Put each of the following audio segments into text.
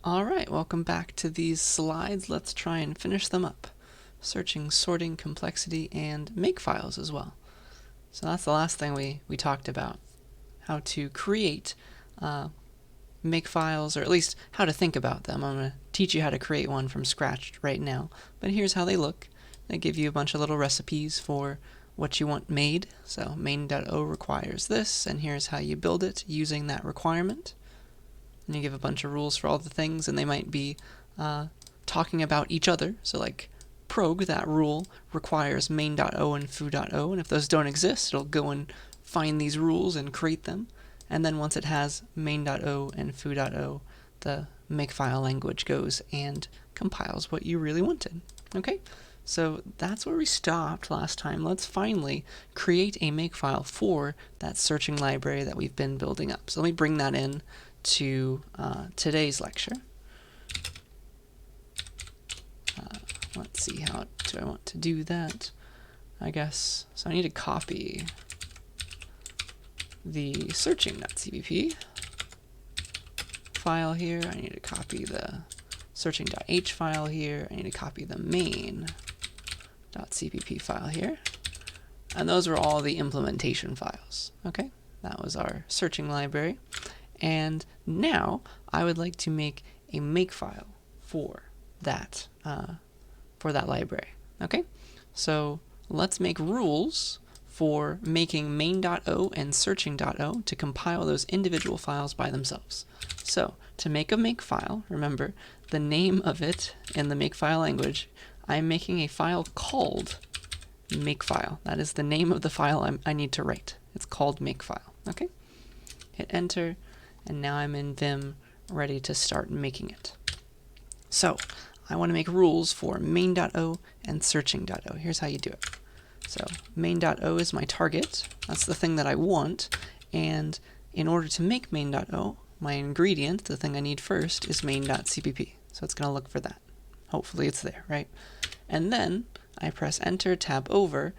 Alright, welcome back to these slides. Let's try and finish them up. Searching, sorting, complexity, and makefiles as well. So that's the last thing we talked about. How to create makefiles, or at least how to think about them. I'm going to teach you how to create one from scratch right now. But here's how they look. They give you a bunch of little recipes for what you want made. So main.o requires this, and here's how you build it using that requirement. And you give a bunch of rules for all the things, and they might be talking about each other. So like prog, that rule requires main.o and foo.o, and if those don't exist, it'll go and find these rules and create them. And then once it has main.o and foo.o, the makefile language goes and compiles what you really wanted. Okay, so that's where we stopped last time. Let's finally create a makefile for that searching library that we've been building up. So let me bring that in to today's lecture. Let's see, how do I want to do that? I guess, so I need to copy the searching.cpp file here. I need to copy the searching.h file here. I need to copy the main.cpp file here. And those are all the implementation files. Okay, that was our searching library. And now I would like to make a makefile for that library. Okay, so let's make rules for making main.o and searching.o to compile those individual files by themselves. So to make a makefile, remember the name of it in the makefile language, I'm making a file called makefile. That is the name of the file I need to write. It's called makefile. Okay, hit enter. And now I'm in Vim, ready to start making it. So I want to make rules for main.o and searching.o. Here's how you do it. So main.o is my target. That's the thing that I want. And in order to make main.o, my ingredient, the thing I need first, is main.cpp. So it's going to look for that. Hopefully it's there, right? And then I press enter, tab over.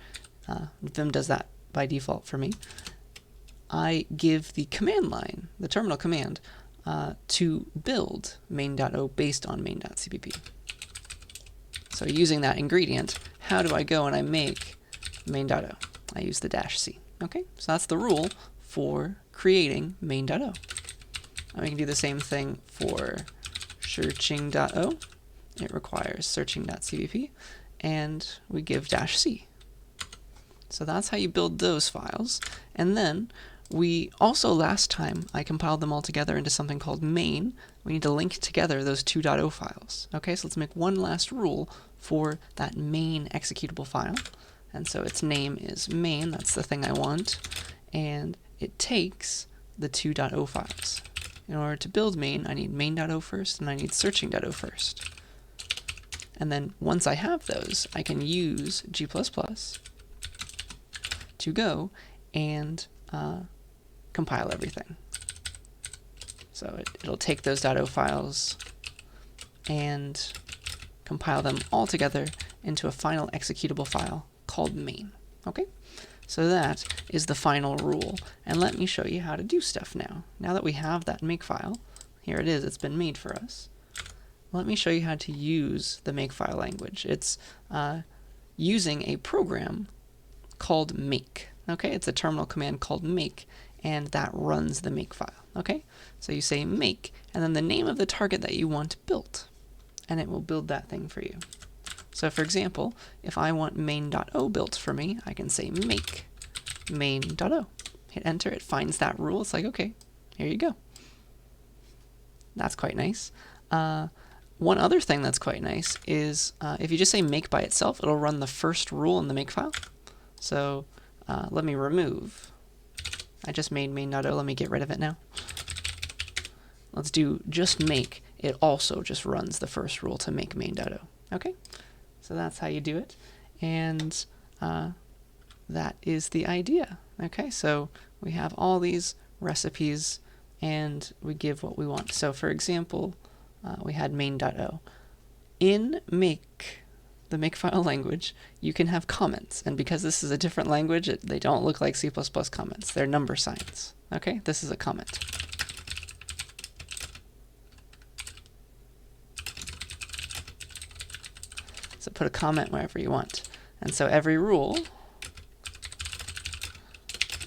Vim does that by default for me. I give the command line, the terminal command, to build main.o based on main.cpp. So using that ingredient, how do I go and I make main.o? I use the -c. Okay, so that's the rule for creating main.o. And we can do the same thing for searching.o. It requires searching.cpp, and we give -c. So that's how you build those files. And then we also, last time, I compiled them all together into something called main. We need to link together those two .o files. Okay, so let's make one last rule for that main executable file. And so its name is main, that's the thing I want. And it takes the two .o files. In order to build main, I need main.o first, and I need searching.o first. And then once I have those, I can use G++ to go and compile everything. So it'll take those .o files and compile them all together into a final executable file called main. Okay, so that is the final rule. And let me show you how to do stuff now. Now that we have that makefile, here it is, it's been made for us. Let me show you how to use the makefile language. It's using a program called make. Okay, it's a terminal command called make, and that runs the makefile. Okay, so you say make, and then the name of the target that you want built, and it will build that thing for you. So for example, if I want main.o built for me, I can say make main.o. Hit enter, it finds that rule. It's like, okay, here you go. That's quite nice. One other thing that's quite nice is if you just say make by itself, it'll run the first rule in the makefile. So let me remove. I just made main.o. Let me get rid of it now. Let's do just make. It also just runs the first rule to make main.o. Okay, so that's how you do it, and that is the idea. Okay, so we have all these recipes, and we give what we want. So for example, we had main.o. In make, the makefile language, you can have comments, and because this is a different language, they don't look like C++ comments. They're number signs. Okay, this is a comment. put a comment wherever you want. And so every rule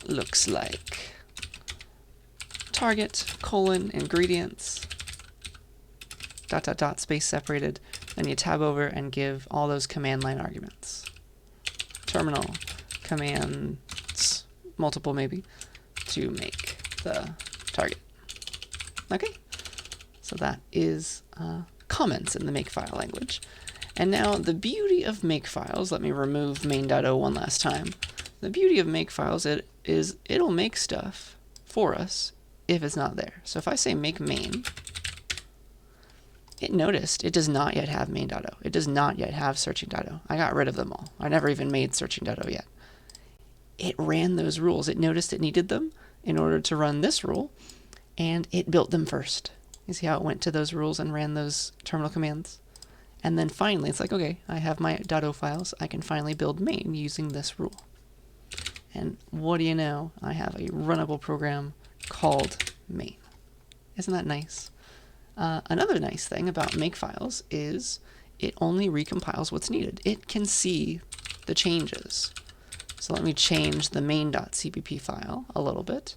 looks like target, colon, ingredients, dot, dot, dot, space separated. Then you tab over and give all those command line arguments. Terminal commands, multiple maybe, to make the target. Okay, so that is comments in the makefile language. And now the beauty of makefiles, let me remove main.o one last time. The beauty of makefiles is it'll make stuff for us if it's not there. So if I say make main, it noticed it does not yet have main.o. It does not yet have searching.o. I got rid of them all. I never even made searching.o yet. It ran those rules. It noticed it needed them in order to run this rule, and it built them first. You see how it went to those rules and ran those terminal commands? And then finally, it's like, okay, I have my .o files. I can finally build main using this rule. And what do you know? I have a runnable program called main. Isn't that nice? Another nice thing about makefiles is it only recompiles what's needed. It can see the changes. So let me change the main.cpp file a little bit.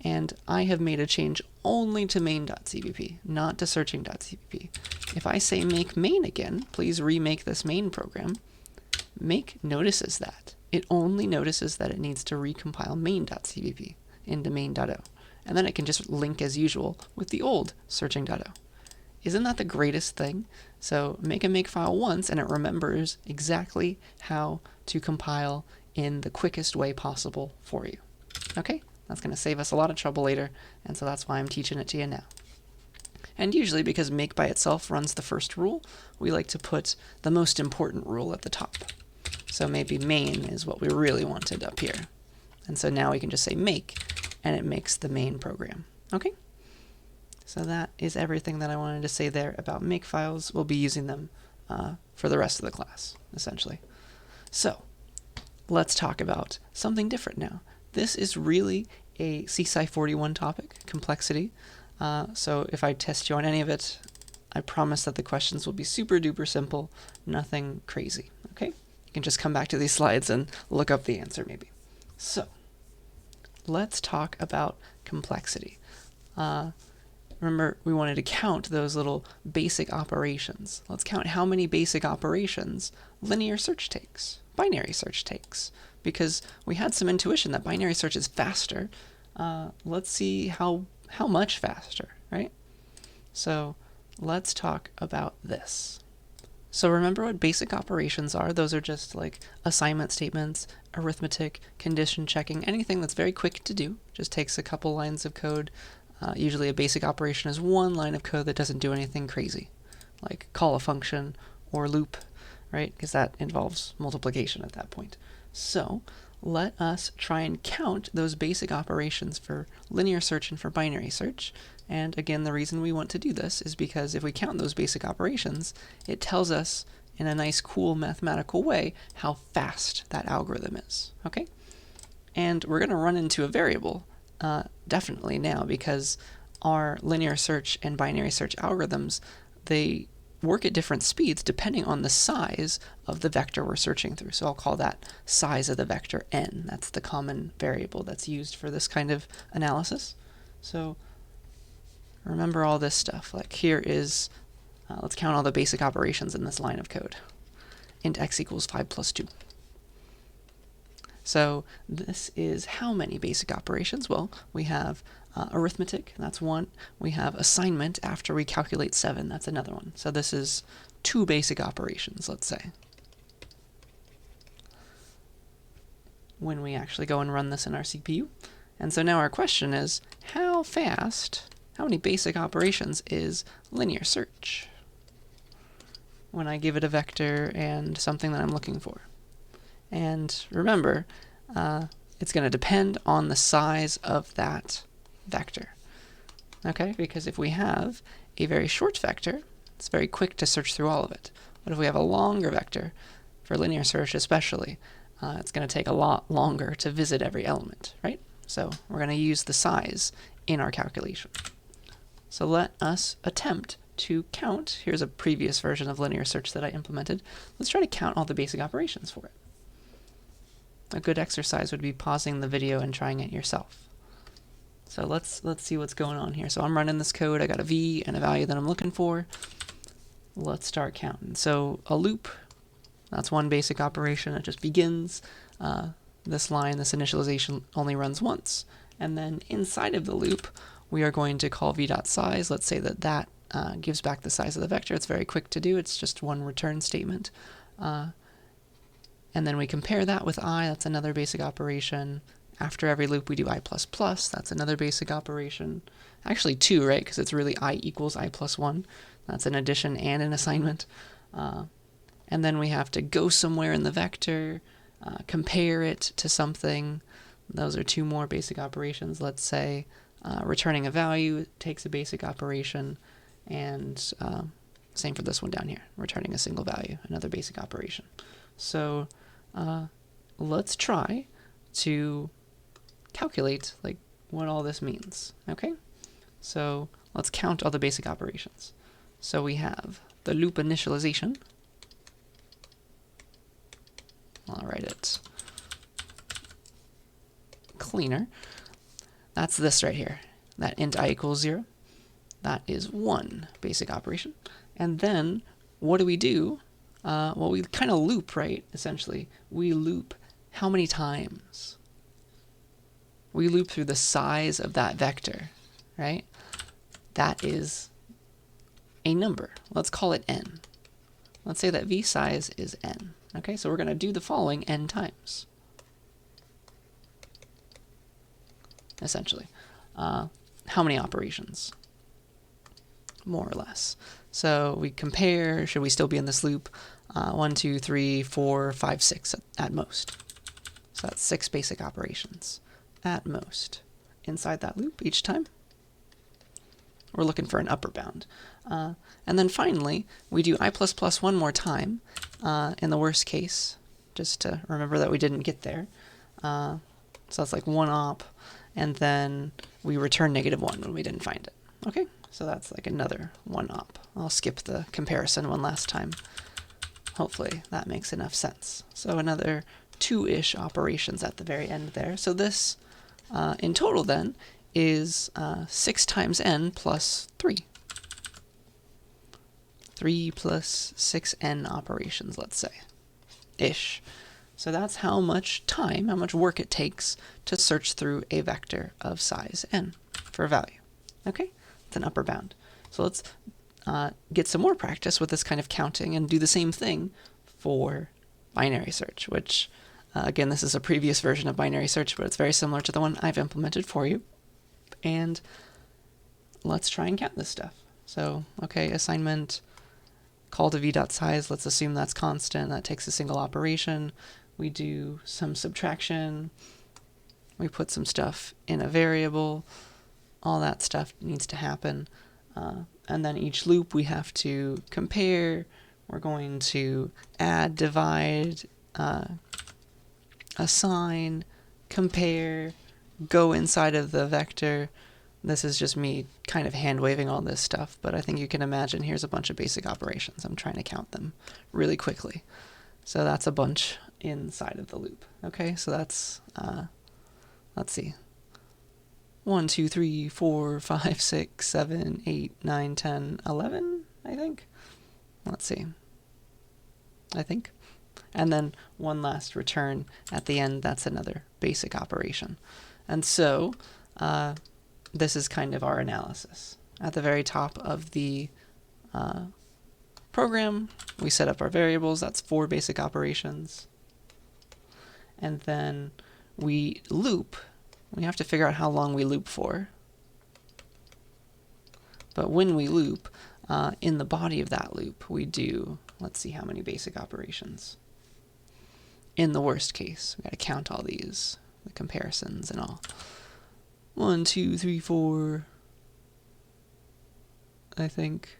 And I have made a change only to main.cpp, not to searching.cpp. If I say make main again, please remake this main program, make notices that. It only notices that it needs to recompile main.cpp into main.o. And then it can just link as usual with the old searching.o. Isn't that the greatest thing? So make a makefile once and it remembers exactly how to compile in the quickest way possible for you. Okay? That's going to save us a lot of trouble later, and so that's why I'm teaching it to you now. And usually, because make by itself runs the first rule, we like to put the most important rule at the top. So maybe main is what we really wanted up here. And so now we can just say make, and it makes the main program. Okay? So that is everything that I wanted to say there about makefiles. We'll be using them for the rest of the class, essentially. So let's talk about something different now. This is really a CSCI 41 topic, complexity. So if I test you on any of it, I promise that the questions will be super duper simple, nothing crazy, okay? You can just come back to these slides and look up the answer maybe. So let's talk about complexity. Remember, we wanted to count those little basic operations. Let's count how many basic operations linear search takes, binary search takes. Because we had some intuition that binary search is faster. Let's see how much faster, right? So let's talk about this. So remember what basic operations are. Those are just like assignment statements, arithmetic, condition checking, anything that's very quick to do. Just takes a couple lines of code. Usually a basic operation is one line of code that doesn't do anything crazy, like call a function or loop, right? Because that involves multiplication at that point. So let us try and count those basic operations for linear search and for binary search. And again, the reason we want to do this is because if we count those basic operations, it tells us in a nice, cool mathematical way how fast that algorithm is, okay? And we're going to run into a variable definitely now, because our linear search and binary search algorithms, they work at different speeds depending on the size of the vector we're searching through. So I'll call that size of the vector n. That's the common variable that's used for this kind of analysis. So remember all this stuff. Like here is, let's count all the basic operations in this line of code. Int x equals 5 plus 2. So this is how many basic operations? Well, we have arithmetic, that's one. We have assignment after we calculate 7, that's another one. So this is 2 basic operations, let's say. When we actually go and run this in our CPU. And so now our question is, how many basic operations is linear search when I give it a vector and something that I'm looking for? And remember, it's going to depend on the size of that vector. Okay, because if we have a very short vector, it's very quick to search through all of it. But if we have a longer vector, for linear search especially, it's going to take a lot longer to visit every element, right? So we're going to use the size in our calculation. So let us attempt to count. Here's a previous version of linear search that I implemented. Let's try to count all the basic operations for it. A good exercise would be pausing the video and trying it yourself. So let's see what's going on here. So I'm running this code. I got a v and a value that I'm looking for. Let's start counting. So a loop, that's one basic operation. It just begins. This line, this initialization, only runs once. And then inside of the loop, we are going to call v.size. Let's say that gives back the size of the vector. It's very quick to do. It's just one return statement. And then we compare that with I. That's another basic operation. After every loop, we do I++. That's another basic operation. Actually, two, right? Because it's really I equals I plus 1. That's an addition and an assignment. And then we have to go somewhere in the vector, compare it to something. Those are two more basic operations. Let's say returning a value takes a basic operation, and same for this one down here, returning a single value, another basic operation. So let's try to calculate like what all this means. Okay, so let's count all the basic operations. So we have the loop initialization. I'll write it cleaner. That's this right here. That int I equals 0. That is one basic operation. And then what do? Well, we kind of loop, right? Essentially, we loop how many times? We loop through the size of that vector, right? That is a number. Let's call it n. Let's say that v size is n. Okay, so we're going to do the following n times, essentially. How many operations? More or less. So we compare, should we still be in this loop? 1, 2, 3, 4, 5, 6 at most. So that's 6 basic operations at most inside that loop each time. We're looking for an upper bound. And then finally, we do I++ one more time in the worst case, just to remember that we didn't get there. So that's like one op, and then we return -1 when we didn't find it. Okay, so that's like another one op. I'll skip the comparison one last time. Hopefully that makes enough sense. So another 2-ish operations at the very end there. So this, in total then, is 6 times n plus 3. 3 plus 6n operations, let's say, ish. So that's how much time, how much work it takes to search through a vector of size n for a value. Okay, it's an upper bound. So let's get some more practice with this kind of counting and do the same thing for binary search, which, again, this is a previous version of binary search, but it's very similar to the one I've implemented for you. And let's try and count this stuff. So, okay, assignment, call to v.size, let's assume that's constant. That takes a single operation. We do some subtraction. We put some stuff in a variable. All that stuff needs to happen. And then each loop we have to compare. We're going to add, divide, assign, compare, go inside of the vector. This is just me kind of hand-waving all this stuff, but I think you can imagine here's a bunch of basic operations. I'm trying to count them really quickly. So that's a bunch inside of the loop. Okay, so that's, let's see, 1, 2, 3, 4, 5, 6, 7, 8, 9, 10, 11, I think. Let's see. I think. And then one last return at the end. That's another basic operation. And so this is kind of our analysis. At the very top of the program, we set up our variables. That's 4 basic operations. And then we loop. We have to figure out how long we loop for. But when we loop, in the body of that loop, we do, let's see how many basic operations. In the worst case, we got to count all these, the comparisons and all. 1, 2, 3, 4, I think.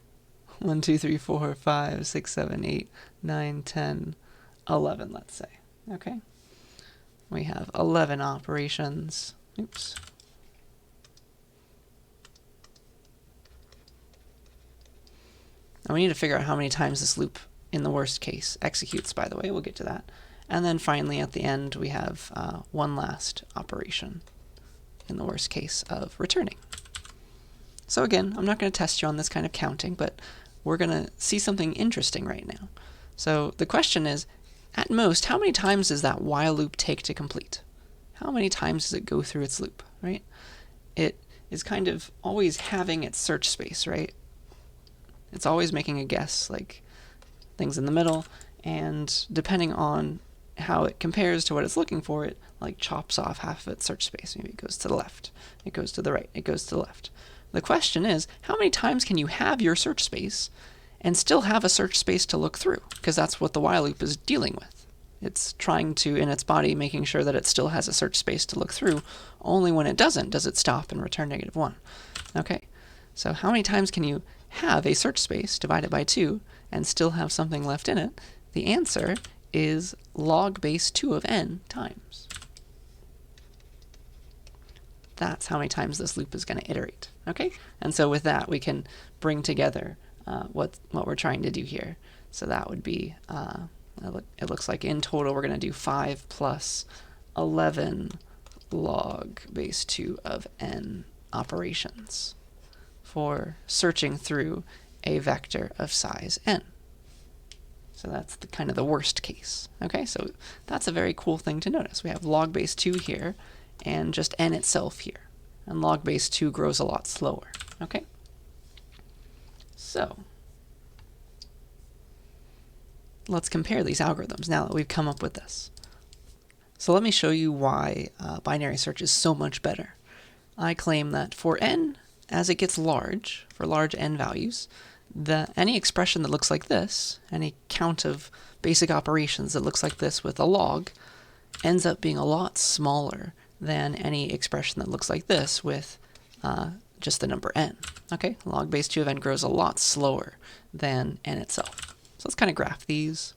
1, 2, 3, 4, 5, 6, 7, 8, 9, 10, 11, let's say. Okay. We have 11 operations. Oops. And we need to figure out how many times this loop, in the worst case, executes, by the way. We'll get to that. And then finally, at the end, we have one last operation, in the worst case, of returning. So again, I'm not going to test you on this kind of counting, but we're going to see something interesting right now. So the question is, at most, how many times does that while loop take to complete? How many times does it go through its loop, right? It is kind of always having its search space, right? It's always making a guess, like things in the middle, and depending on how it compares to what it's looking for, it like chops off half of its search space. Maybe it goes to the left, it goes to the right, it goes to the left. The question is, how many times can you have your search space and still have a search space to look through? Because that's what the while loop is dealing with. It's trying to, in its body, making sure that it still has a search space to look through. Only when it doesn't does it stop and return -1. Okay, so how many times can you have a search space divided by 2 and still have something left in it? The answer is log base 2 of n times. That's how many times this loop is going to iterate. Okay, and so with that we can bring together what we're trying to do here. So that would be, it looks like in total we're going to do 5 plus 11 log base 2 of n operations for searching through a vector of size n. So that's the kind of the worst case. Okay, so that's a very cool thing to notice. We have log base 2 here and just n itself here. And log base 2 grows a lot slower. Okay? So let's compare these algorithms now that we've come up with this. So let me show you why binary search is so much better. I claim that for n, as it gets large, for large n values, any expression that looks like this, any count of basic operations that looks like this with a log, ends up being a lot smaller than any expression that looks like this with just the number n. Okay, log base 2 of n grows a lot slower than n itself. So let's kind of graph these.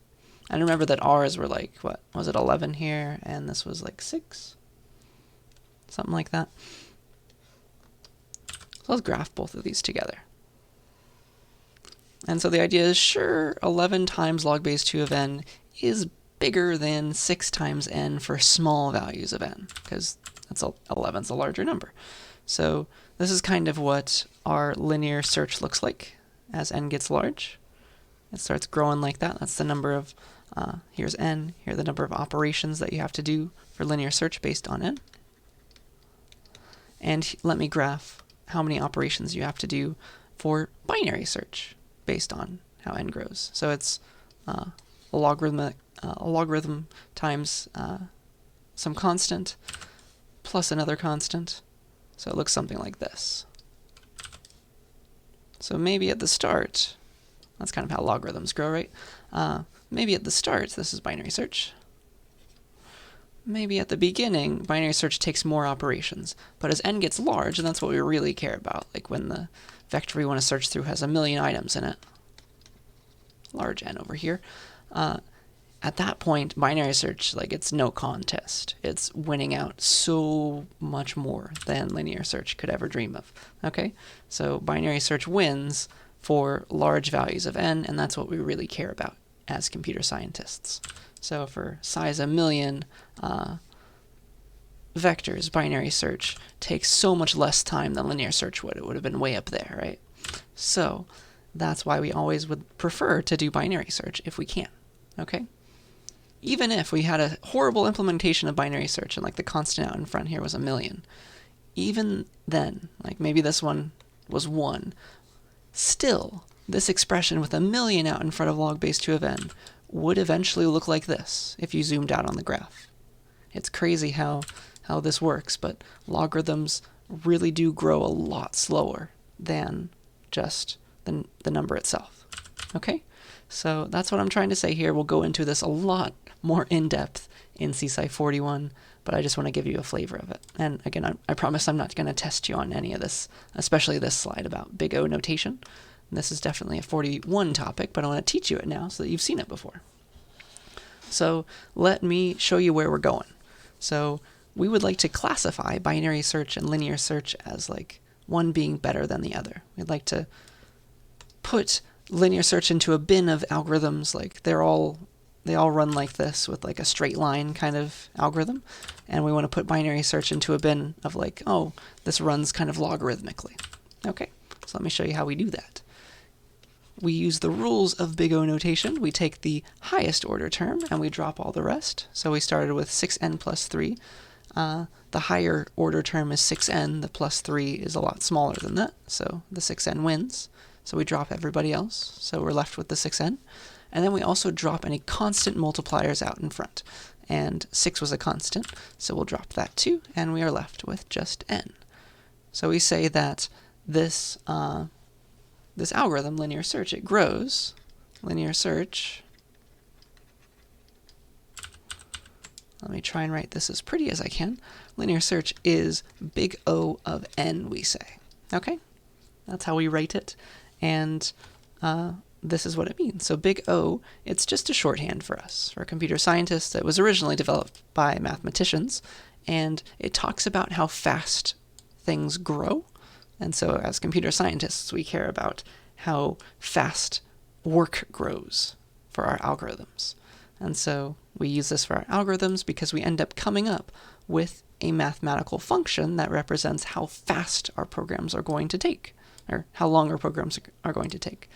And remember that r's were like, what was it, 11 here, and this was like 6? Something like that. So let's graph both of these together. And so the idea is, sure, 11 times log base 2 of n is bigger than 6 times n for small values of n, because 11's a larger number. So this is kind of what our linear search looks like as n gets large. It starts growing like that. That's the number of, here's n, here are the number of operations that you have to do for linear search based on n. And let me graph how many operations you have to do for binary search based on how n grows. So it's a logarithm times some constant plus another constant. So it looks something like this. So maybe at the start, that's kind of how logarithms grow, right? Maybe at the start, this is binary search. Maybe at the beginning, binary search takes more operations. But as n gets large, and that's what we really care about, like when the vector we want to search through has 1,000,000 items in it, large n over here, at that point, binary search, like, it's no contest. It's winning out so much more than linear search could ever dream of. Okay? So binary search wins for large values of n, and that's what we really care about as computer scientists. So for size 1,000,000 vectors, binary search takes so much less time than linear search would. It would have been way up there, right? So that's why we always would prefer to do binary search if we can. Okay? Even if we had a horrible implementation of binary search and like the constant out in front here was 1,000,000, even then, like maybe this one was 1, still this expression with 1,000,000 out in front of log base 2 of n would eventually look like this if you zoomed out on the graph. It's crazy how this works, but logarithms really do grow a lot slower than just the number itself. Okay? So that's what I'm trying to say here. We'll go into this a lot more in depth in CSCI 41, but I just want to give you a flavor of it. And again, I promise I'm not going to test you on any of this, especially this slide about big O notation. This is definitely a 41 topic, but I want to teach you it now so that you've seen it before. So let me show you where we're going. So we would like to classify binary search and linear search as like one being better than the other. We'd like to put linear search into a bin of algorithms, like they all run like this with like a straight line kind of algorithm, and we want to put binary search into a bin of like, oh, this runs kind of logarithmically. Okay, so let me show you how we do that. We use the rules of big O notation. We take the highest order term and we drop all the rest. So we started with 6n plus 3. The higher order term is 6n. The plus 3 is a lot smaller than that, so the 6n wins. So we drop everybody else, so we're left with the 6n. And then we also drop any constant multipliers out in front. And 6 was a constant, so we'll drop that too, and we are left with just n. So we say that this this algorithm, linear search, it grows. Linear search, let me try and write this as pretty as I can. Linear search is big O of n, we say. Okay? That's how we write it. And this is what it means. So big O, it's just a shorthand for us. For computer scientists, it was originally developed by mathematicians, and it talks about how fast things grow. And so as computer scientists, we care about how fast work grows for our algorithms. And so we use this for our algorithms because we end up coming up with a mathematical function that represents how fast our programs are going to take, or how long our programs are going to take.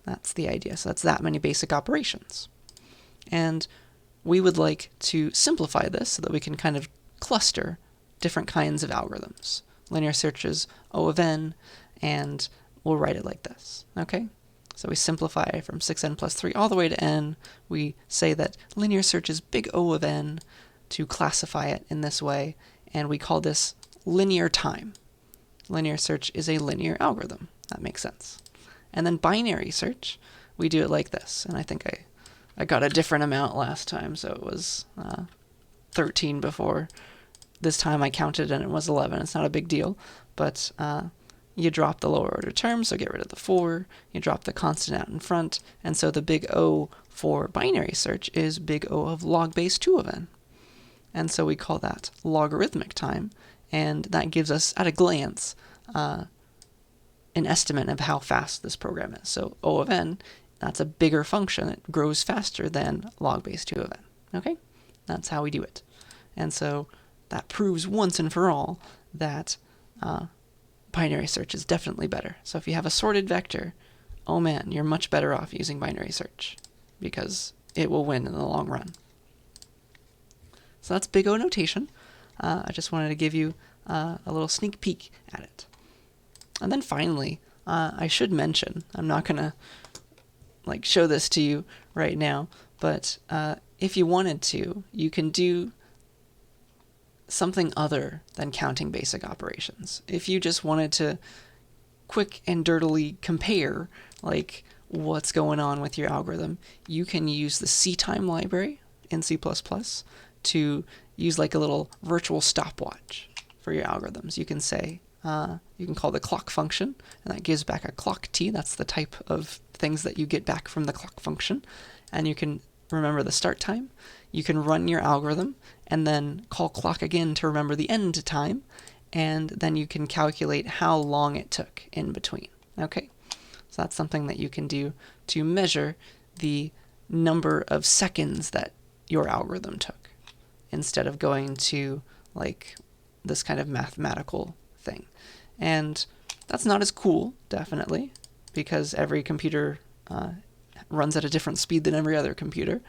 That's the idea. So that's that many basic operations. And we would like to simplify this so that we can kind of cluster different kinds of algorithms. Linear search is O of n, and we'll write it like this. Okay? So we simplify from 6n plus 3 all the way to n. We say that linear search is big O of n to classify it in this way, and we call this linear time. Linear search is a linear algorithm. That makes sense. And then binary search, we do it like this. And I think I got a different amount last time, so it was 13 before. This time I counted and it was 11. It's not a big deal, but you drop the lower order term, so get rid of the 4. You drop the constant out in front, and so the big O for binary search is big O of log base 2 of n. And so we call that logarithmic time, and that gives us, at a glance, an estimate of how fast this program is. So O of n, that's a bigger function. It grows faster than log base 2 of n. Okay? That's how we do it. And so that proves once and for all that binary search is definitely better. So if you have a sorted vector, oh man, you're much better off using binary search because it will win in the long run. So that's big O notation. I just wanted to give you a little sneak peek at it. And then finally, I should mention, I'm not going to show this to you right now, but if you wanted to, you can do something other than counting basic operations. If you just wanted to quick and dirtily compare what's going on with your algorithm, you can use the CTime library in C++ to use a little virtual stopwatch for your algorithms. You can say, you can call the clock function, and that gives back a clock t. That's the type of things that you get back from the clock function. And you can remember the start time. You can run your algorithm and then call clock again to remember the end time, and then you can calculate how long it took in between. Okay, so that's something that you can do to measure the number of seconds that your algorithm took, instead of going to this kind of mathematical thing. And that's not as cool, definitely, because every computer runs at a different speed than every other computer.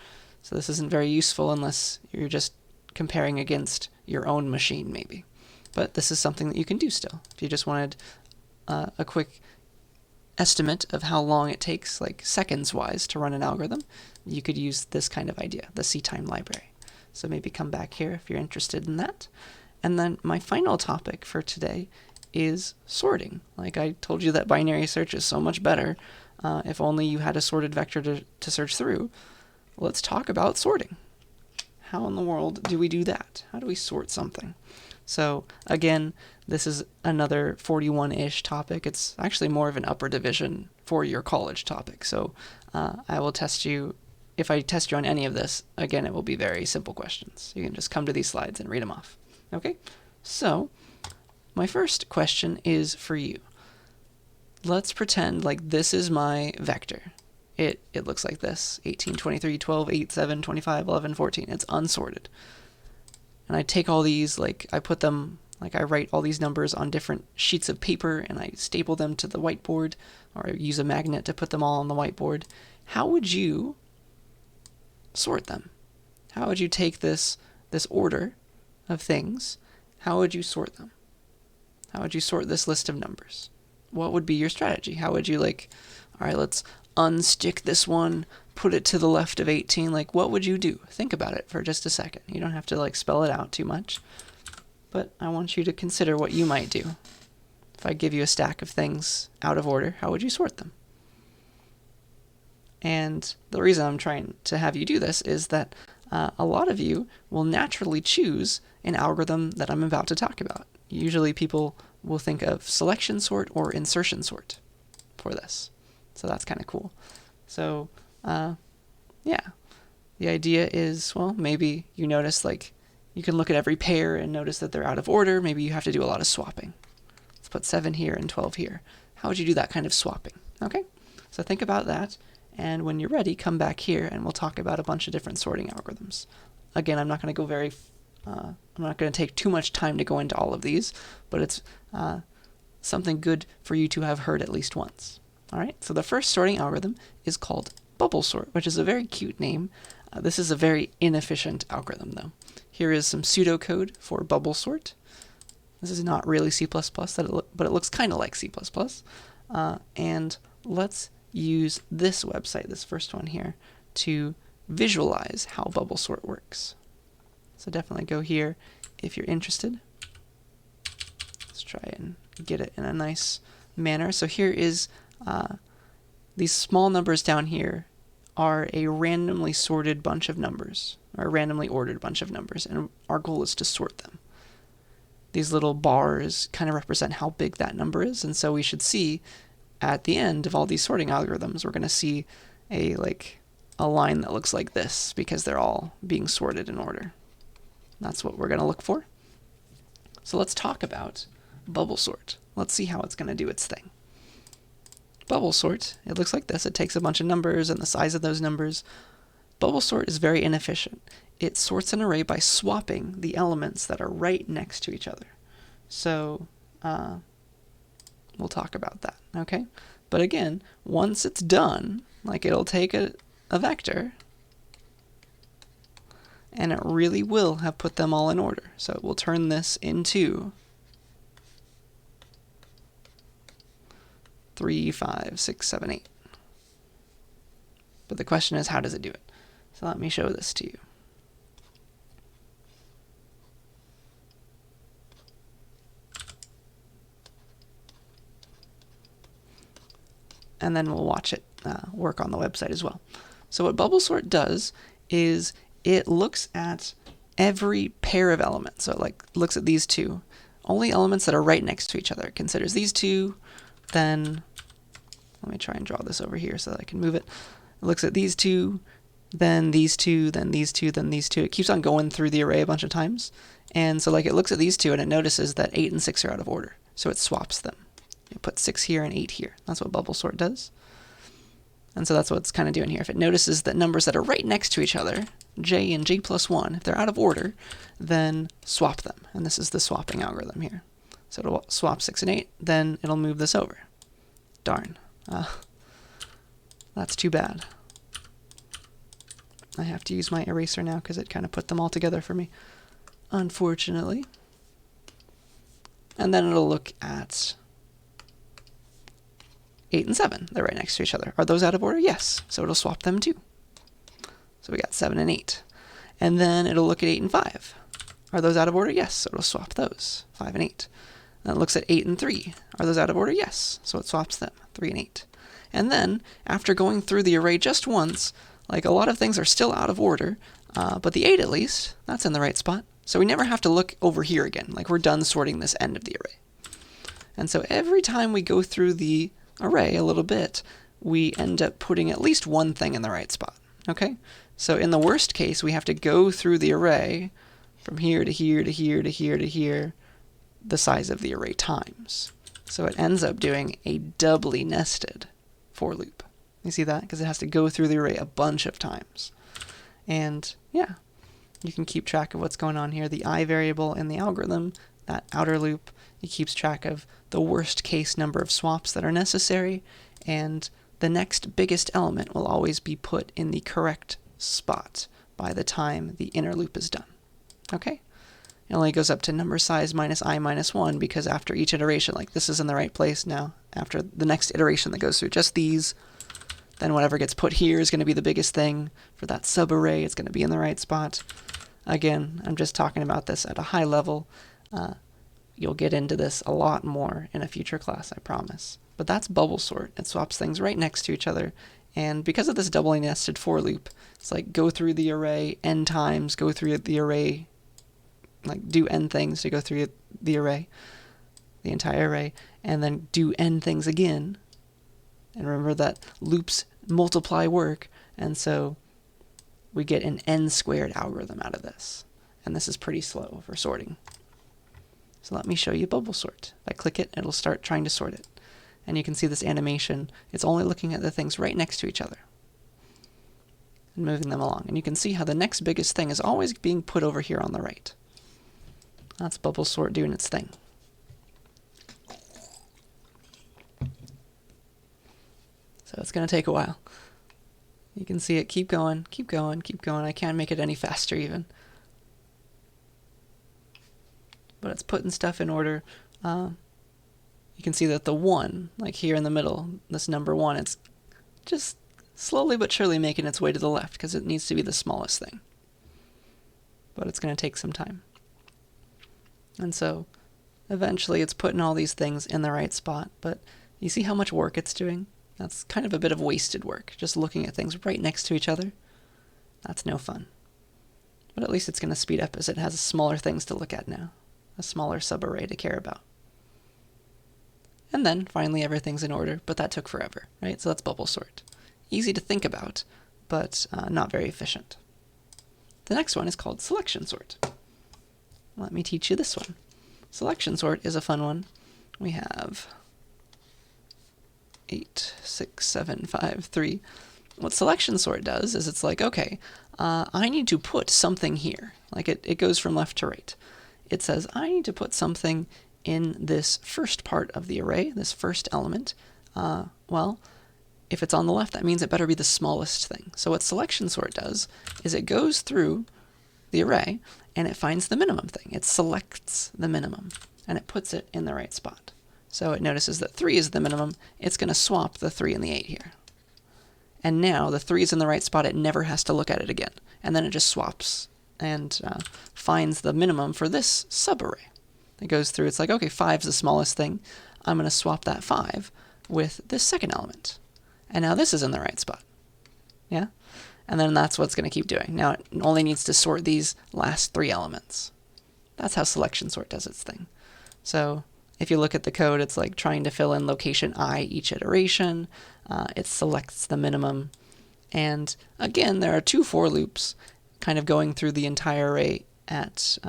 So this isn't very useful unless you're just comparing against your own machine, maybe. But this is something that you can do still. If you just wanted a quick estimate of how long it takes, seconds-wise, to run an algorithm, you could use this kind of idea, the CTime library. So maybe come back here if you're interested in that. And then my final topic for today is sorting. I told you that binary search is so much better if only you had a sorted vector to search through. Let's talk about sorting. How in the world do we do that? How do we sort something? So again, this is another 41-ish topic. It's actually more of an upper division for your college topic. So I will test you. If I test you on any of this, again, it will be very simple questions. You can just come to these slides and read them off. Okay? So my first question is for you. let's pretend like this is my vector. It looks like this: 18, 23, 12, 8, 7, 25, 11, 14. It's unsorted. And I take all these, like I put them, like I write all these numbers on different sheets of paper and I staple them to the whiteboard, or I use a magnet to put them all on the whiteboard. How would you sort them? How would you take this order of things? How would you sort them? How would you sort this list of numbers? What would be your strategy? How would you, like, all right, let's unstick this one, put it to the left of 18. Like, what would you do? Think about it for just a second. You don't have to like spell it out too much, but I want you to consider what you might do. If I give you a stack of things out of order, how would you sort them? And the reason I'm trying to have you do this is that a lot of you will naturally choose an algorithm that I'm about to talk about. Usually people will think of selection sort or insertion sort for this. So that's kind of cool. So yeah, the idea is, well, maybe you notice, like, you can look at every pair and notice that they're out of order. Maybe you have to do a lot of swapping. Let's put 7 here and 12 here. How would you do that kind of swapping? Okay, so think about that. And when you're ready, come back here and we'll talk about a bunch of different sorting algorithms. Again, I'm not going to go I'm not going to take too much time to go into all of these, but it's something good for you to have heard at least once. All right, so the first sorting algorithm is called bubble sort, which is a very cute name. This is a very inefficient algorithm, though. Here is some pseudocode for bubble sort. This is not really C++, but it looks kind of like C++. And let's use this website, this first one here, to visualize how bubble sort works. So definitely go here if you're interested. Let's try and get it in a nice manner. So here is these small numbers down here are a randomly sorted bunch of numbers, or a randomly ordered bunch of numbers, and our goal is to sort them. These little bars kind of represent how big that number is, and so we should see at the end of all these sorting algorithms, we're going to see a line that looks like this because they're all being sorted in order. That's what we're going to look for. So let's talk about bubble sort. Let's see how it's going to do its thing. Bubble sort, it looks like this. It takes a bunch of numbers and the size of those numbers. Bubble sort is very inefficient. It sorts an array by swapping the elements that are right next to each other. So we'll talk about that, okay? But again, once it's done, like, it'll take a vector and it really will have put them all in order. So it will turn this into 3, 5, 6, 7, 8. But the question is, how does it do it? So let me show this to you. And then we'll watch it work on the website as well. So what bubble sort does is it looks at every pair of elements. So it looks at these two, only elements that are right next to each other. It considers these two, then let me try and draw this over here so that I can move it. It looks at these two, then these two, then these two, then these two. It keeps on going through the array a bunch of times. And so it looks at these two and it notices that 8 and 6 are out of order. So it swaps them. It puts 6 here and 8 here. That's what bubble sort does. And so that's what it's kind of doing here. If it notices that numbers that are right next to each other, j and j plus 1, if they're out of order, then swap them. And this is the swapping algorithm here. So it'll swap 6 and 8, then it'll move this over. Darn. That's too bad. I have to use my eraser now because it kind of put them all together for me, unfortunately. And then it'll look at 8 and 7. They're right next to each other. Are those out of order? Yes. So it'll swap them too. So we got 7 and 8. And then it'll look at 8 and 5. Are those out of order? Yes. So it'll swap those, 5 and 8. And it looks at 8 and 3. Are those out of order? Yes. So it swaps them, 3 and 8. And then, after going through the array just once, a lot of things are still out of order, but the 8 at least, that's in the right spot. So we never have to look over here again. We're done sorting this end of the array. And so every time we go through the array a little bit, we end up putting at least one thing in the right spot. Okay? So in the worst case, we have to go through the array from here to here to here to here to here, the size of the array times. So it ends up doing a doubly nested for loop. You see that? Because it has to go through the array a bunch of times. And yeah, you can keep track of what's going on here. The I variable in the algorithm, that outer loop, it keeps track of the worst case number of swaps that are necessary, and the next biggest element will always be put in the correct spot by the time the inner loop is done. Okay? It only goes up to number size minus I minus 1 because after each iteration, like this is in the right place now, after the next iteration that goes through just these, then whatever gets put here is going to be the biggest thing. For that subarray, it's going to be in the right spot. Again, I'm just talking about this at a high level. You'll get into this a lot more in a future class, I promise. But that's bubble sort. It swaps things right next to each other. And because of this doubly nested for loop, it's like go through the array n times, go through the array, like do n things to go through the array, the entire array, and then do n things again. And remember that loops multiply work, and so we get an n squared algorithm out of this. And this is pretty slow for sorting. So let me show you bubble sort. If I click it, it'll start trying to sort it. And you can see this animation. It's only looking at the things right next to each other and moving them along. And you can see how the next biggest thing is always being put over here on the right. That's bubble sort doing its thing. So it's going to take a while. You can see it keep going, keep going, keep going. I can't make it any faster even. But it's putting stuff in order. You can see that the 1, like here in the middle, this number 1, it's just slowly but surely making its way to the left because it needs to be the smallest thing. But it's going to take some time. And so eventually it's putting all these things in the right spot. But you see how much work it's doing? That's kind of a bit of wasted work, just looking at things right next to each other. That's no fun. But at least it's going to speed up as it has smaller things to look at now, a smaller subarray to care about. And then finally everything's in order, but that took forever, right? So that's bubble sort. Easy to think about, but not very efficient. The next one is called selection sort. Let me teach you this one. Selection sort is a fun one. We have 8, 6, 7, 5, 3. What selection sort does is it's like, okay, I need to put something here. Like it goes from left to right. It says, I need to put something in this first part of the array, this first element. Well, if it's on the left, that means it better be the smallest thing. So what selection sort does is it goes through the array and it finds the minimum thing. It selects the minimum and it puts it in the right spot. So it notices that 3 is the minimum. It's going to swap the 3 and the 8 here. And now the 3 is in the right spot. It never has to look at it again. And then it just swaps and finds the minimum for this subarray. It goes through, it's like, okay, 5 is the smallest thing. I'm going to swap that 5 with this second element. And now this is in the right spot. Yeah? And then that's what it's going to keep doing. Now it only needs to sort these last 3 elements. That's how selection sort does its thing. So if you look at the code, it's like trying to fill in location I each iteration. It selects the minimum. And again, there are 2 for loops kind of going through the entire array at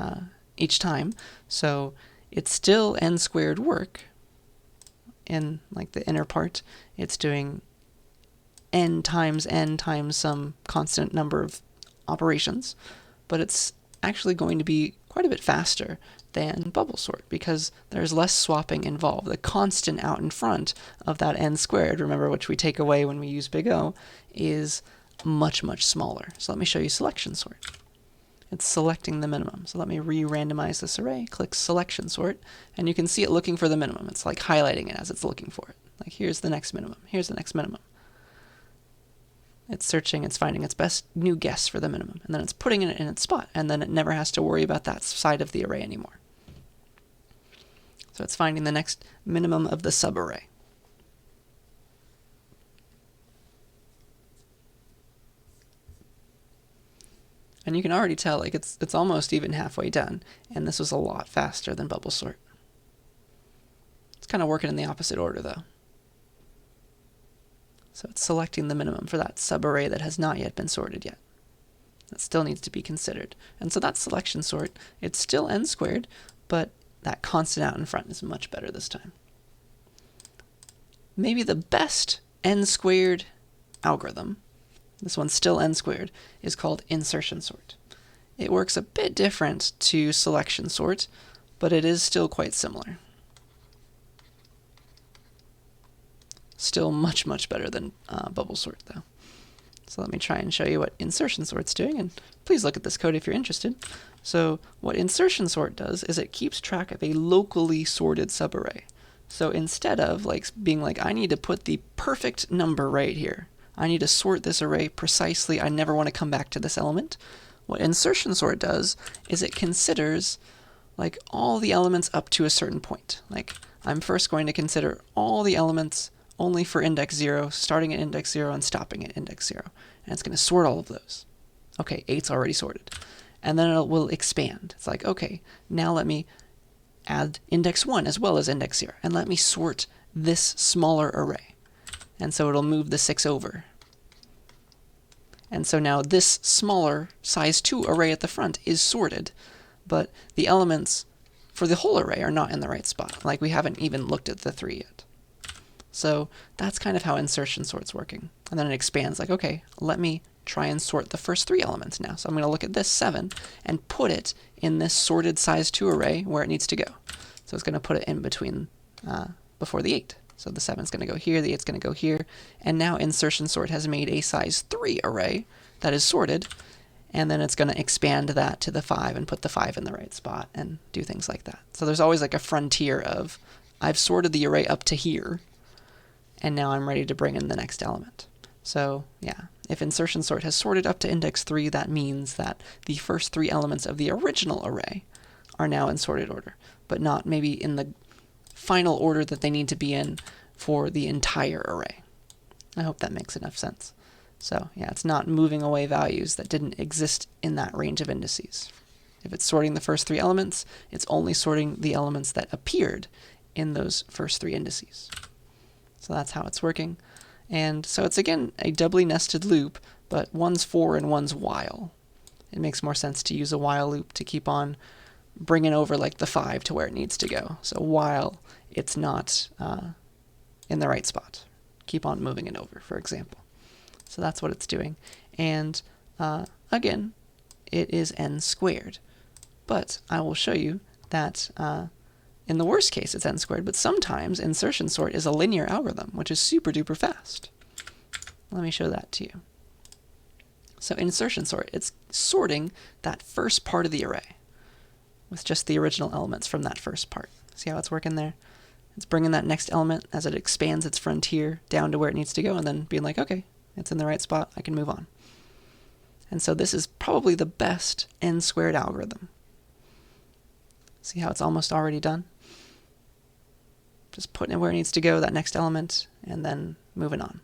each time. So it's still n squared work in like the inner part. It's doing n times some constant number of operations, but it's actually going to be quite a bit faster than bubble sort because there's less swapping involved. The constant out in front of that n squared, remember, which we take away when we use big O, is much, much smaller. So let me show you selection sort. It's selecting the minimum. So let me re-randomize this array, click selection sort, and you can see it looking for the minimum. It's like highlighting it as it's looking for it. Like here's the next minimum, here's the next minimum. It's searching, it's finding its best new guess for the minimum, and then it's putting it in its spot, and then it never has to worry about that side of the array anymore. So it's finding the next minimum of the subarray. And you can already tell like it's almost even halfway done, and this was a lot faster than bubble sort. It's kind of working in the opposite order though. So it's selecting the minimum for that subarray that has not yet been sorted yet. That still needs to be considered. And so that selection sort, it's still n squared, but that constant out in front is much better this time. maybe the best n-squared algorithm, this one's still n-squared, is called insertion sort. It works a bit different to selection sort, but it is still quite similar. Still much, much better than bubble sort, though. So let me try and show you what insertion sort's doing, and please look at this code if you're interested. So what insertion sort does is it keeps track of a locally sorted subarray. So instead of being like, I need to put the perfect number right here, I need to sort this array precisely, I never want to come back to this element, what insertion sort does is it considers all the elements up to a certain point. I'm first going to consider all the elements only for index 0, starting at index 0 and stopping at index 0. And it's going to sort all of those. Okay, 8's already sorted. And then it will expand. It's like, okay, now let me add index 1 as well as index 0, and let me sort this smaller array. And so it'll move the 6 over. And so now this smaller size 2 array at the front is sorted, but the elements for the whole array are not in the right spot. We haven't even looked at the 3 yet. So that's kind of how insertion sort's working. And then it expands okay, let me try and sort the first 3 elements now. So I'm going to look at this 7 and put it in this sorted size 2 array where it needs to go. So it's going to put it in between, before the 8. So the 7's going to go here, the 8's going to go here, and now insertion sort has made a size 3 array that is sorted, and then it's going to expand that to the 5 and put the 5 in the right spot and do things like that. So there's always a frontier of, I've sorted the array up to here, and now I'm ready to bring in the next element. So yeah, if insertion sort has sorted up to index 3, that means that the first 3 elements of the original array are now in sorted order, but not maybe in the final order that they need to be in for the entire array. I hope that makes enough sense. So yeah, it's not moving away values that didn't exist in that range of indices. If it's sorting the first 3 elements, it's only sorting the elements that appeared in those first 3 indices. So that's how it's working. And so it's again a doubly nested loop, but one's for and one's while. It makes more sense to use a while loop to keep on bringing over the 5 to where it needs to go. So while it's not in the right spot, keep on moving it over, for example. So that's what it's doing. And again, it is n-squared. But I will show you that in the worst case it's n-squared, but sometimes insertion sort is a linear algorithm, which is super duper fast. Let me show that to you. So insertion sort, it's sorting that first part of the array with just the original elements from that first part. See how it's working there? It's bringing that next element as it expands its frontier down to where it needs to go, and then being like, okay, it's in the right spot, I can move on. And so this is probably the best n-squared algorithm. See how it's almost already done? Just putting it where it needs to go, that next element, and then moving on.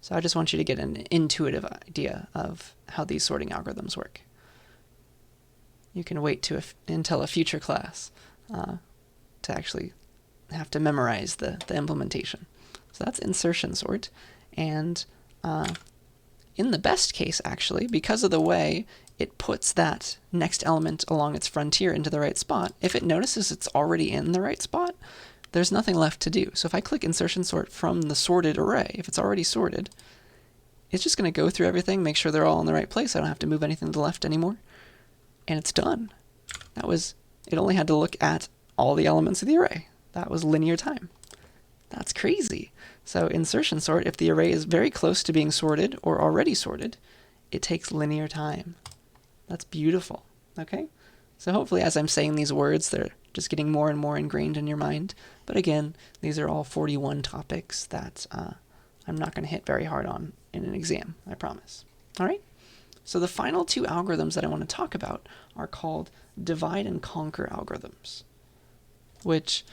So I just want you to get an intuitive idea of how these sorting algorithms work. You can wait until a future class to actually have to memorize the implementation. So that's insertion sort. And in the best case, actually, because of the way it puts that next element along its frontier into the right spot, if it notices it's already in the right spot, there's nothing left to do. So if I click insertion sort from the sorted array, if it's already sorted, it's just going to go through everything, make sure they're all in the right place. I don't have to move anything to the left anymore. And it's done. It only had to look at all the elements of the array. That was linear time. That's crazy. So insertion sort, if the array is very close to being sorted or already sorted, it takes linear time. That's beautiful. Okay? So hopefully as I'm saying these words, they're just getting more and more ingrained in your mind. But again, these are all 41 topics that I'm not going to hit very hard on in an exam, I promise. All right? So the final 2 algorithms that I want to talk about are called divide and conquer algorithms, which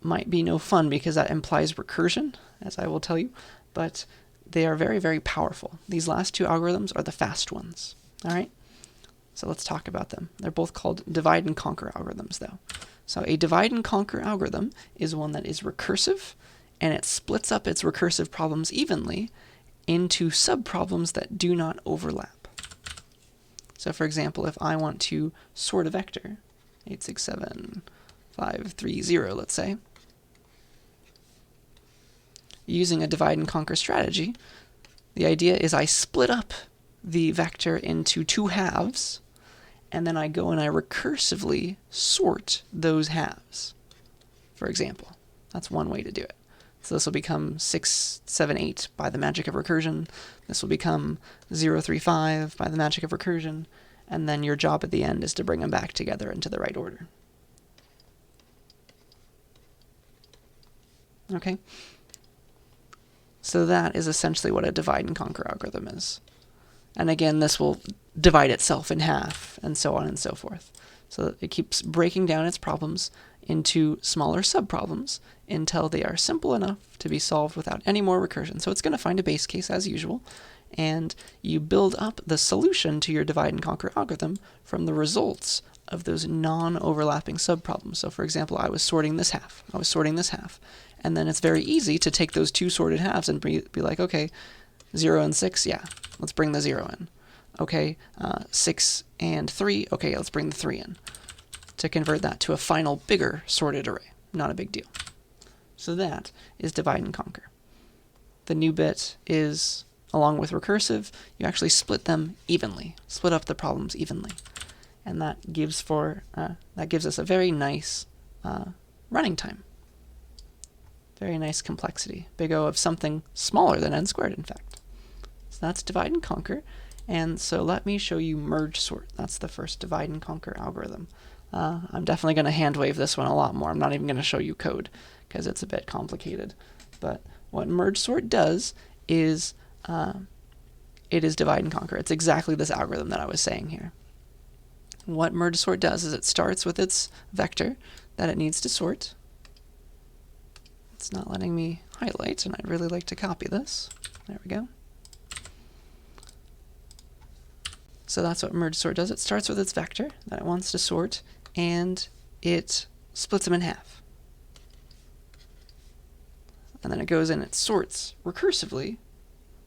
might be no fun because that implies recursion, as I will tell you, but they are very, very powerful. These last 2 algorithms are the fast ones. All right? So let's talk about them. They're both called divide and conquer algorithms, though. So a divide and conquer algorithm is one that is recursive, and it splits up its recursive problems evenly into subproblems that do not overlap. So for example, if I want to sort a vector, 867, 530, let's say, using a divide and conquer strategy, the idea is I split up the vector into two halves, and then I go and I recursively sort those halves, for example. That's one way to do it. So this will become 6, 7, 8 by the magic of recursion. This will become 0, 3, 5 by the magic of recursion. And then your job at the end is to bring them back together into the right order. Okay? So that is essentially what a divide and conquer algorithm is. And again, this will divide itself in half, and so on and so forth. So it keeps breaking down its problems into smaller subproblems until they are simple enough to be solved without any more recursion. So it's going to find a base case as usual, and you build up the solution to your divide and conquer algorithm from the results of those non-overlapping subproblems. So for example, I was sorting this half, and then it's very easy to take those two sorted halves and be like, okay, 0 and 6, yeah, let's bring the 0 in. Okay, 6 and 3, okay, let's bring the 3 in, to convert that to a final bigger sorted array. Not a big deal. So that is divide and conquer. The new bit is, along with recursive, you actually split them evenly, split up the problems evenly. And that gives us a very nice running time. Very nice complexity. Big O of something smaller than n squared, in fact. So that's divide and conquer. And so let me show you merge sort. That's the first divide and conquer algorithm. I'm definitely going to hand wave this one a lot more. I'm not even going to show you code because it's a bit complicated. But what merge sort does is it is divide and conquer. It's exactly this algorithm that I was saying here. What merge sort does is it starts with its vector that it needs to sort. It's not letting me highlight, and I'd really like to copy this. There we go. So that's what merge sort does. It starts with its vector that it wants to sort, and it splits them in half. And then it goes and it sorts recursively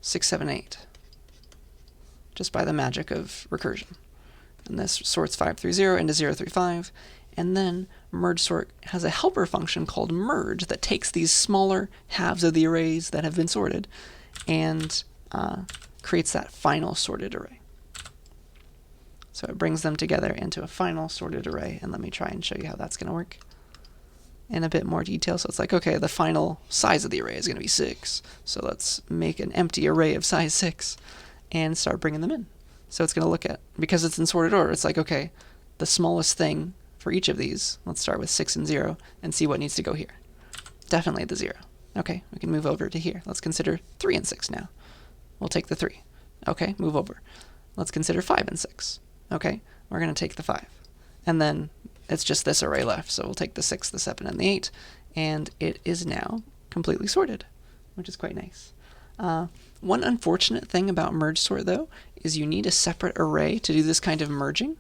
6, 7, 8, just by the magic of recursion. And this sorts 5, 3, 0 into 0, 3, 5. And then merge sort has a helper function called merge that takes these smaller halves of the arrays that have been sorted and creates that final sorted array. So it brings them together into a final sorted array, and let me try and show you how that's going to work in a bit more detail. So it's like, okay, the final size of the array is going to be 6, so let's make an empty array of size 6 and start bringing them in. So it's going to look at, because it's in sorted order, it's like, okay, the smallest thing for each of these, let's start with 6 and 0 and see what needs to go here. Definitely the 0. Okay, we can move over to here. Let's consider 3 and 6 now. We'll take the 3. Okay, move over. Let's consider 5 and 6. Okay, we're going to take the 5. And then it's just this array left, so we'll take the 6, the 7, and the 8, and it is now completely sorted, which is quite nice. One unfortunate thing about merge sort, though, is you need a separate array to do this kind of merging.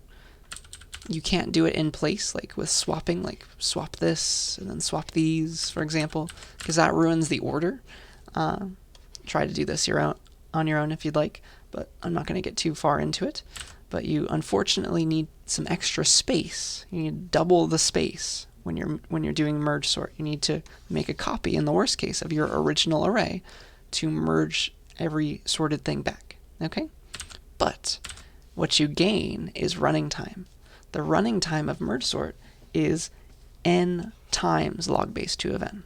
You can't do it in place, like with swapping, like swap this and then swap these, for example, because that ruins the order. Try to do this on your own if you'd like, but I'm not going to get too far into it. But you unfortunately need some extra space. You need double the space when you're doing merge sort. You need to make a copy, in the worst case, of your original array to merge every sorted thing back. Okay? But what you gain is running time. The running time of merge sort is n times log base 2 of n.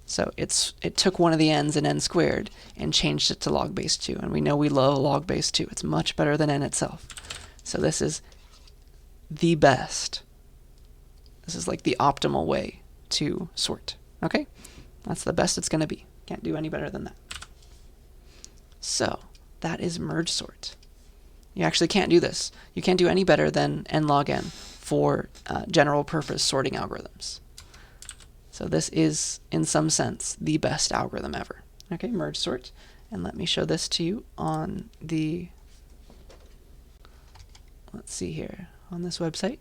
So it took one of the n's in n squared and changed it to log base 2. And we know we love log base 2. It's much better than n itself. So this is the best. This is like the optimal way to sort. Okay? That's the best it's going to be. Can't do any better than that. So that is merge sort. You actually can't do this. You can't do any better than n log n for general purpose sorting algorithms. So this is, in some sense, the best algorithm ever. Okay, merge sort. And let me show this to you on the, let's see here, on this website.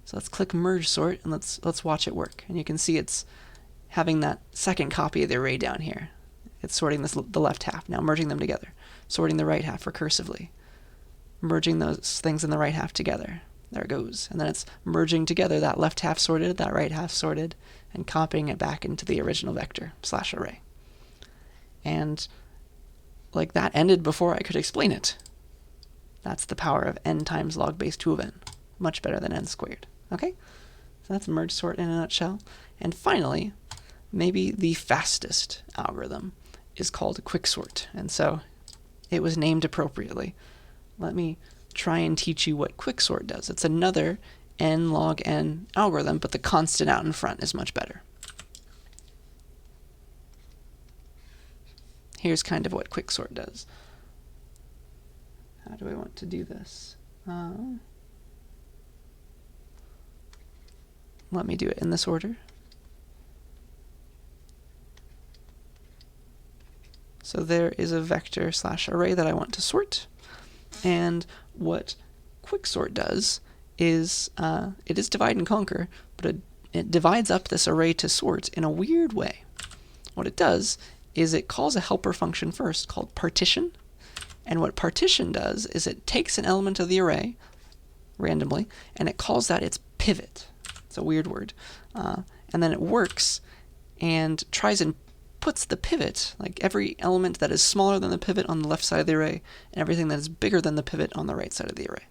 So let's click merge sort and let's watch it work. And you can see it's having that second copy of the array down here. It's sorting the left half, now merging them together. Sorting the right half recursively. Merging those things in the right half together. There it goes. And then it's merging together that left half sorted, that right half sorted, and copying it back into the original vector / array. And like that ended before I could explain it. That's the power of n times log base 2 of n. Much better than n squared. Okay? So that's merge sort in a nutshell. And finally, maybe the fastest algorithm is called quicksort. And so it was named appropriately. Let me try and teach you what quicksort does. It's another n log n algorithm, but the constant out in front is much better. Here's kind of what quicksort does. How do I want to do this? Let me do it in this order. So there is a vector slash array that I want to sort. And what quicksort does is, it is divide and conquer, but it divides up this array to sort in a weird way. What it does is it calls a helper function first called partition. And what partition does is it takes an element of the array randomly, and it calls that its pivot. It's a weird word. And then it works and tries and puts the pivot, like every element that is smaller than the pivot on the left side of the array, and everything that is bigger than the pivot on the right side of the array.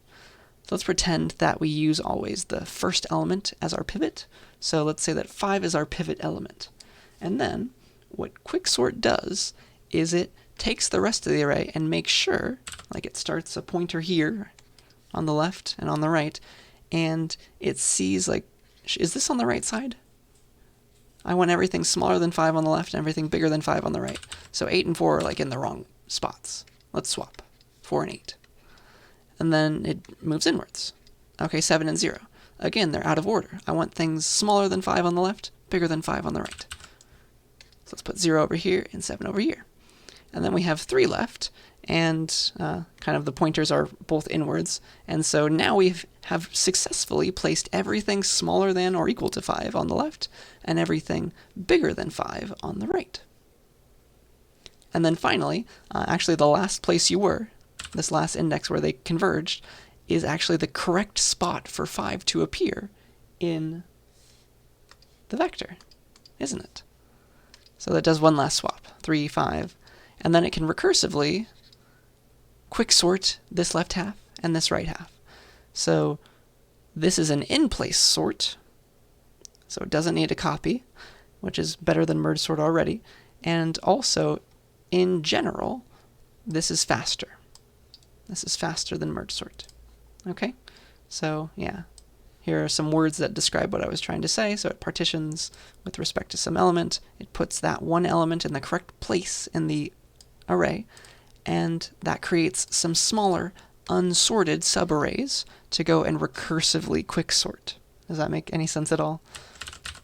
So let's pretend that we use always the first element as our pivot. So let's say that 5 is our pivot element. And then what quicksort does is it takes the rest of the array and makes sure, like it starts a pointer here on the left and on the right, and it sees like, is this on the right side? I want everything smaller than 5 on the left and everything bigger than 5 on the right. So 8 and 4 are like in the wrong spots. Let's swap 4 and 8. And then it moves inwards. Okay, 7 and 0. Again, they're out of order. I want things smaller than 5 on the left, bigger than 5 on the right. So let's put 0 over here and 7 over here. And then we have 3 left, and kind of the pointers are both inwards. And so now we have successfully placed everything smaller than or equal to 5 on the left, and everything bigger than 5 on the right. And then finally, actually the last place you were, this last index where they converged, is actually the correct spot for 5 to appear in the vector, isn't it? So that does one last swap, 3, 5, and then it can recursively quicksort this left half and this right half. So this is an in-place sort, so it doesn't need a copy, which is better than merge sort already. And also, in general, this is faster. This is faster than merge sort. Okay? So, yeah. Here are some words that describe what I was trying to say. So it partitions with respect to some element. It puts that one element in the correct place in the array, and that creates some smaller unsorted subarrays to go and recursively quicksort. Does that make any sense at all?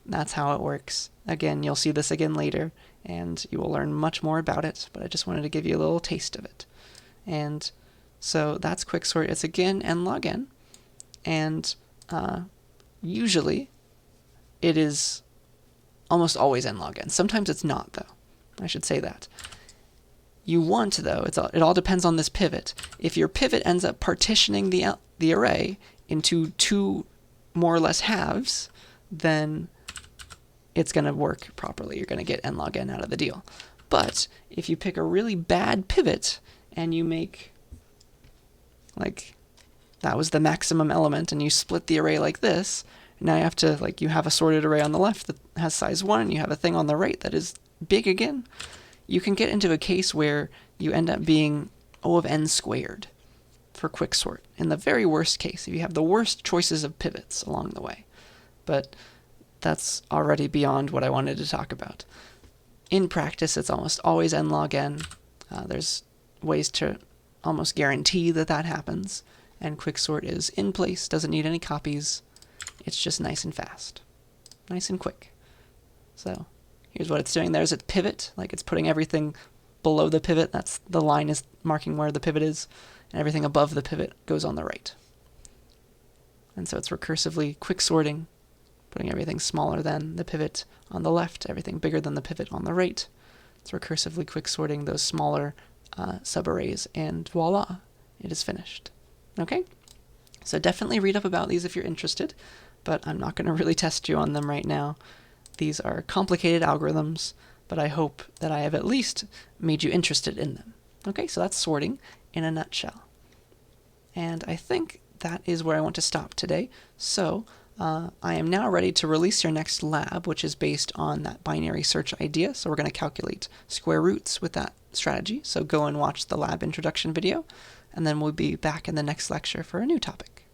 That's how it works. Again, you'll see this again later, and you will learn much more about it, but I just wanted to give you a little taste of it. And so that's quicksort. It's again n log n, and usually it is almost always n log n. Sometimes it's not, though. I should say that. You want, though, it all depends on this pivot. If your pivot ends up partitioning the array into 2 more or less halves, then it's going to work properly. You're going to get n log n out of the deal. But if you pick a really bad pivot and you make, like, that was the maximum element, and you split the array like this, now you have to, like, you have a sorted array on the left that has size 1, and you have a thing on the right that is big again. You can get into a case where you end up being O of n squared for quicksort. In the very worst case, if you have the worst choices of pivots along the way. But that's already beyond what I wanted to talk about. In practice, it's almost always n log n. There's ways to almost guarantee that that happens. And quicksort is in place, doesn't need any copies. It's just nice and fast. Nice and quick. So here's what it's doing. There's a pivot, like it's putting everything below the pivot. That's the line is marking where the pivot is, and everything above the pivot goes on the right. And so it's recursively quicksorting, putting everything smaller than the pivot on the left, everything bigger than the pivot on the right. It's recursively quicksorting those smaller subarrays, and voila, it is finished. Okay? So definitely read up about these if you're interested, but I'm not going to really test you on them right now. These are complicated algorithms but I hope that I have at least made you interested in them. Okay, so that's sorting in a nutshell. And I think that is where I want to stop today. So I am now ready to release your next lab, which is based on that binary search idea. So we're going to calculate square roots with that strategy. So go and watch the lab introduction video, and then we'll be back in the next lecture for a new topic.